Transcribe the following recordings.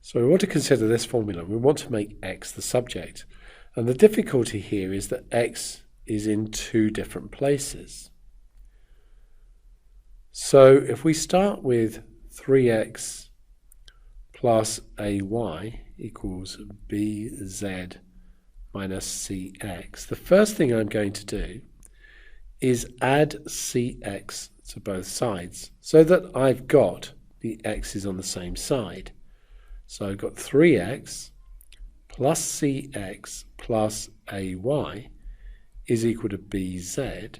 So we want to consider this formula. We want to make x the subject. And the difficulty here is that x is in two different places. So if we start with 3x plus ay equals bz minus cx, the first thing I'm going to do is add cx to both sides so that I've got the x's on the same side. So I've got 3x plus cx plus ay is equal to bz.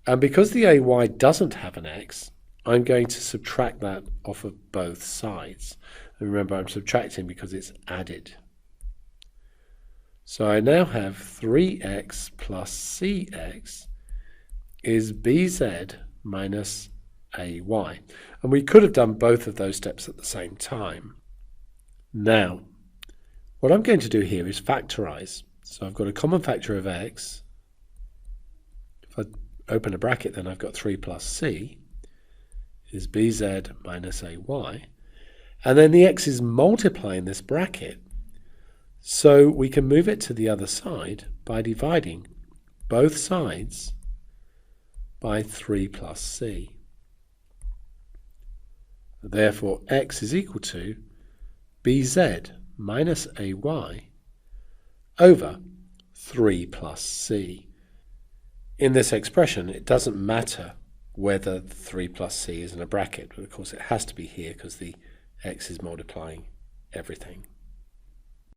And because the ay doesn't have an x, I'm going to subtract that off of both sides. And remember, I'm subtracting because it's added. So I now have 3x plus cx is bz minus ay. And we could have done both of those steps at the same time. Now, what I'm going to do here is factorize. So I've got a common factor of x. If I open a bracket, then I've got 3 plus c is bz minus ay. And then the x is multiplying this bracket. So we can move it to the other side by dividing both sides by 3 plus c. Therefore, x is equal to bz minus ay over 3 plus c. In this expression, it doesn't matter whether 3 plus c is in a bracket, but of course it has to be here because the x is multiplying everything.